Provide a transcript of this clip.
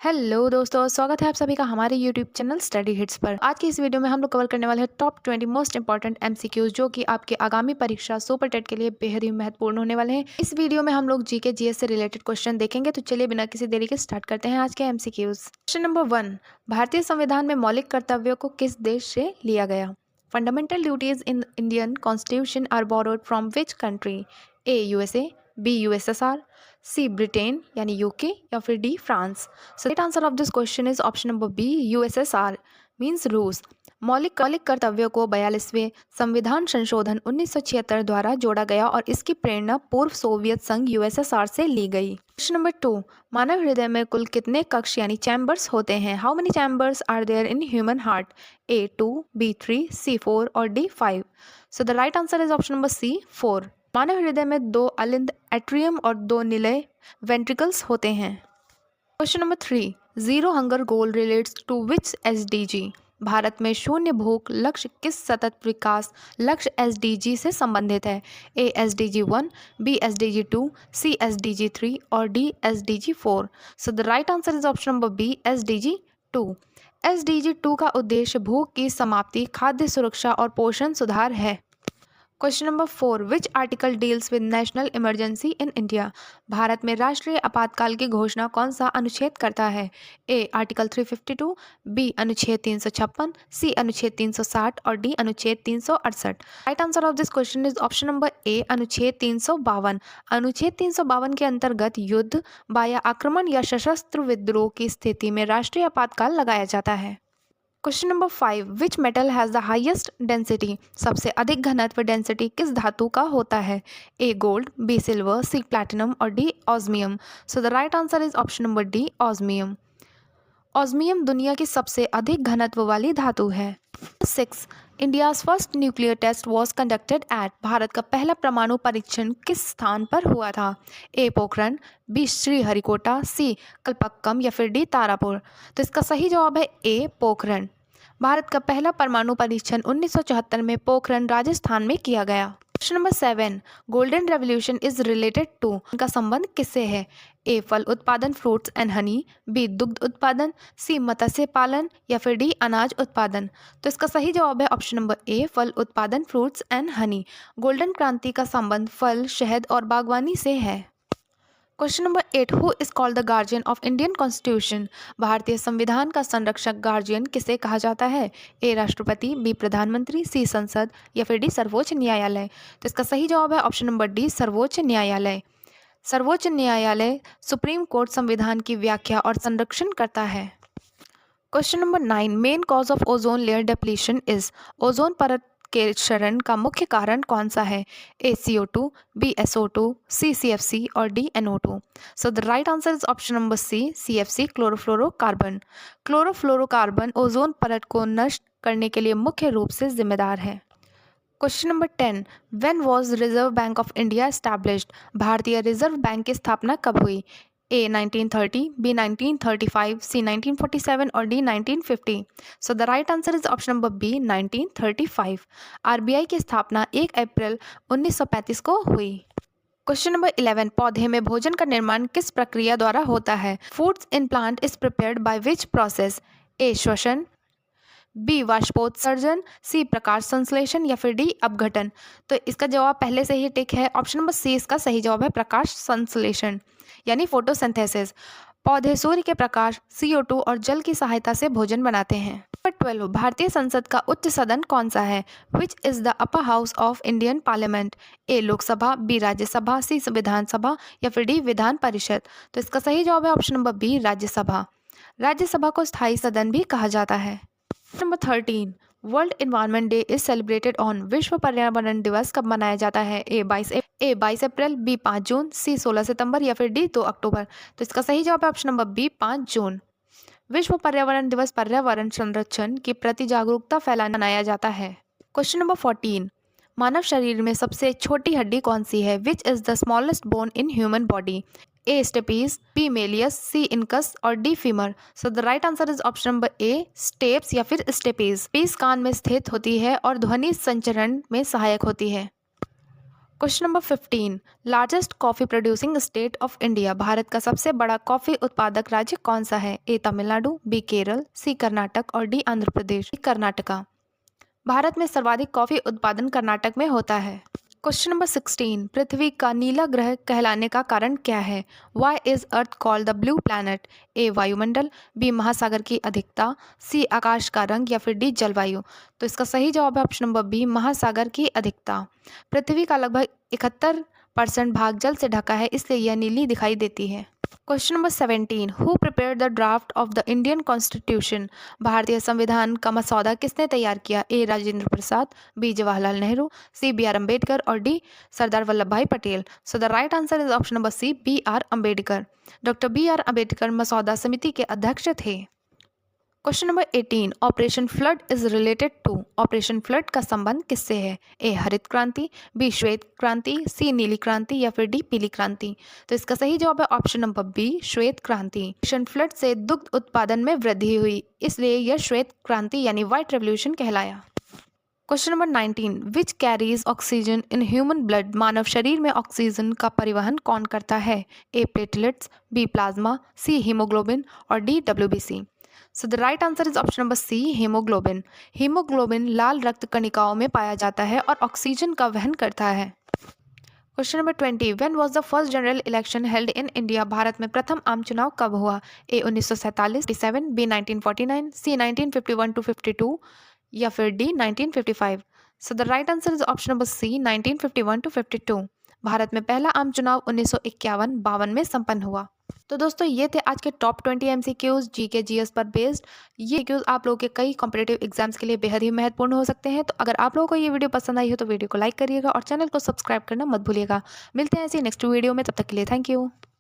Hello दोस्तों, स्वागत है आप सभी का हमारे यूट्यूब चैनल स्टडी हिट्स पर। आज की इस वीडियो में हम लोग कवर करने वाले हैं टॉप 20 मोस्ट इंपॉर्टेंट एमसीक्यूज जो कि आपके आगामी परीक्षा सुपर टेट के लिए बेहद ही महत्वपूर्ण होने वाले हैं। इस वीडियो में हम लोग जीके जीएस से रिलेटेड क्वेश्चन देखेंगे, तो चलिए बिना किसी देरी के स्टार्ट करते हैं आज के एमसीक्यूज। क्वेश्चन नंबर 1, भारतीय संविधान में मौलिक कर्तव्यों को किस देश से लिया गया? Fundamental duties in Indian constitution are borrowed from which country? A USA, B USSR, C Britain यानी यूके, या फिर D France. So right answer of this question is option number B, USSR means रूस। मौलिक कर्तव्यों को 42वें संविधान संशोधन 1976 द्वारा जोड़ा गया और इसकी प्रेरणा पूर्व सोवियत संघ यूएसएसआर से ली गई। क्वेश्चन नंबर 2, मानव हृदय में कुल कितने कक्ष यानी चैम्बर्स होते हैं? How many chambers are there in human heart? A 2, B 3, C 4 और D 5। So the right answer is option number C 4। मानव हृदय में 2 अलिंद एट्रियम और 2 निलय वेंट्रिकल्स होते हैं। Question number 3, zero hunger goal relates to which SDG? Bharat में शून्य भूख लक्ष्य किस सतत विकास लक्ष्य एसडीजी से संबंधित है? A SDG 1, B SDG 2, C SDG 3 और D SDG 4। So the right answer is option number B, SDG 2। SDG 2 का उद्देश्य भूख की समाप्ति, खाद्य सुरक्षा और पोषण सुधार है। Question number 4, which article deals with national emergency in India? Bharat में राष्ट्रीय आपातकाल की घोषणा कौन सा अनुच्छेद करता है? ए आर्टिकल 352, बी अनुच्छेद 356, सी अनुच्छेद 360 और डी अनुच्छेद 368। Right answer of this question is option number ए, अनुच्छेद 352। अनुच्छेद 352 के अंतर्गत युद्ध, बाह्य आक्रमण या सशस्त्र विद्रोह की स्थिति में राष्ट्रीय आपातकाल लगाया जाता है। Question number 5, which metal has the highest density? सबसे अधिक घनत्व डेंसिटी किस धातु का होता है? A gold, B silver, C platinum और D osmium. So the right answer is option number D, osmium. Osmium दुनिया की सबसे अधिक घनत्व वाली धातु है। 6, India's first nuclear test was conducted at? Bharat का पहला परमाणु परीक्षण किस स्थान पर हुआ था? ए पोखरण, बी श्रीहरिकोटा, सी कल्पक्कम या फिर डी तारापुर। तो इसका सही जवाब है ए पोखरण। भारत का पहला परमाणु परीक्षण 1974 में पोखरण राजस्थान में किया गया। Question number 7, golden revolution is related to? इनका संबंध किससे है? ए फल उत्पादन फ्रूट्स एंड हनी, बी दुग्ध उत्पादन, सी मत्स्य पालन या फिर डी अनाज उत्पादन। तो इसका सही जवाब है ऑप्शन नंबर ए, फल उत्पादन फ्रूट्स एंड हनी। गोल्डन क्रांति का संबंध फल, शहद और बागवानी से है। Question number 8, who is called the guardian of Indian constitution? भारतीय संविधान का संरक्षक गार्जियन किसे कहा जाता है? ए राष्ट्रपति, बी प्रधानमंत्री, सी संसद या फिर डी सर्वोच्च न्यायालय। तो इसका सही जवाब है ऑप्शन नंबर डी, सर्वोच्च न्यायालय। सर्वोच्च न्यायालय सुप्रीम कोर्ट संविधान की व्याख्या और संरक्षण करता है। Question number 9, main cause of ozone layer depletion is? Ozone परत के क्षरण का मुख्य कारण कौन सा है? A CO2, B SO2, C CFC और D NO2। So the right answer is option number C, CFC chlorofluorocarbon. Chlorofluorocarbon ozone परत को नष्ट करने के लिए मुख्य रूप से जिम्मेदार है। Question number 10, when was reserve bank of India established? भारतीय रिजर्व बैंक की स्थापना कब हुई? ए 1930, बी 1935, सी 1947 और D 1950। So the right answer is option number B, 1935। RBI की स्थापना 1 अप्रैल 1935 को हुई। क्वेश्चन नंबर 11, पौधे में भोजन का निर्माण किस प्रक्रिया द्वारा होता है? Foods in plant is prepared by which process? A श्वसन, बी वाष्पोत्सर्जन, सी प्रकाश संश्लेषण या फिर डी अपघटन। तो इसका जवाब पहले से ही टिक है, ऑप्शन नंबर सी इसका सही जवाब है, प्रकाश संश्लेषण यानी फोटोसिंथेसिस। पौधे सूर्य के प्रकाश, CO2 और जल की सहायता से भोजन बनाते हैं। नंबर 12, भारतीय संसद का उच्च सदन कौन सा है? Which is the upper house of Indian parliament? A Lok Sabha, B Rajya Sabha, C Vidhan Sabha या फिर डी विधान परिषद। तो इसका सही जवाब है option number B, Rajya Sabha. Rajya Sabha को स्थायी सदन भी कहा जाता है। Number 13, world environment day is celebrated on? विश्व पर्यावरण दिवस कब मनाया जाता है? ए 22 अप्रैल, बी 5 जून, सी 16 सितंबर या फिर डी 2 अक्टूबर। तो इसका सही जवाब है ऑप्शन नंबर बी, 5 जून। विश्व पर्यावरण दिवस पर्यावरण संरक्षण के प्रति जागरूकता फैलाने मनाया जाता है। क्वेश्चन नंबर 14, मानव शरीर में सबसे छोटी हड्डी कौन सी है? Which is the smallest bone in human body? A stapes, B malleus, C incus और D femur. So the right answer is option number A, stapes या फिर स्टेपीज। स्टेपीज कान में स्थित होती है और ध्वनि संचरण में सहायक होती है। Question number 15, largest coffee producing state of India, Bharat का सबसे बड़ा कॉफी उत्पादक राज्य कौन सा है? ए तमिलनाडु, बी केरल, सी कर्नाटक और डी आंध्र प्रदेश। कर्नाटका। भारत में सर्वाधिक कॉफी उत्पादन कर्नाटक में होता है। क्वेश्चन नंबर 16, पृथ्वी का नीला ग्रह कहलाने का कारण क्या है? Why is earth called the blue planet? A वायुमंडल, बी महासागर की अधिकता, सी आकाश का रंग या फिर डी जलवायु। तो इसका सही जवाब है ऑप्शन नंबर बी, महासागर की अधिकता। पृथ्वी का लगभग 71% भाग जल से ढका है, इसलिए यह नीली दिखाई देती है। Question number 17, who prepared the draft of the Indian constitution? भारतीय संविधान का मसौदा किसने तैयार किया? A Rajendra Prasad, B Jawaharlal Nehru, C B R Ambedkar और D Sardar Vallabh Bhai Patel. So the right answer is option number C, B R Ambedkar. Doctor B R Ambedkar मसौदा समिति के अध्यक्ष थे। Question number 18, Operation Flood is related to? Operation Flood का संबंध किससे है? ए हरित क्रांति, बी श्वेत क्रांति, सी नीली क्रांति या फिर डी पीली क्रांति। तो इसका सही जवाब है ऑप्शन नंबर बी, श्वेत क्रांति। ऑपरेशन फ्लड से दुग्ध उत्पादन में वृद्धि हुई, इसलिए यह श्वेत क्रांति यानी व्हाइट रेवोल्यूशन कहलाया। Question number 19, which carries oxygen in human blood? मानव शरीर में ऑक्सीजन का परिवहन कौन करता है? A platelets, B plasma, C haemoglobin और D WBC। So the right answer is option number C, haemoglobin. Haemoglobin लाल रक्त कणिकाओं में पाया जाता है और ऑक्सीजन का वहन करता है। Question number 20, when was the first general election held in India? Bharat में प्रथम आम चुनाव कब हुआ? ए 1947, 57, बी 1949, सी 1951 टू 52 या फिर D 1955। So the right answer is option number C, 1951 to 52। भारत में पहला आम चुनाव 1951-52 में संपन्न हुआ। तो दोस्तों ये थे आज के टॉप 20 MCQs GK GS पर बेस्ड। ये MCQs आप लोगों के कई कॉम्पिटेटिव एग्जाम्स के लिए बेहद ही महत्वपूर्ण हो सकते हैं। तो अगर आप लोगों को ये वीडियो पसंद आई हो तो वीडियो को लाइक करिएगा और चैनल को सब्सक्राइब करना मत भूलिएगा। मिलते हैं ऐसी नेक्स्ट वीडियो में, तब तक के लिए थैंक यू।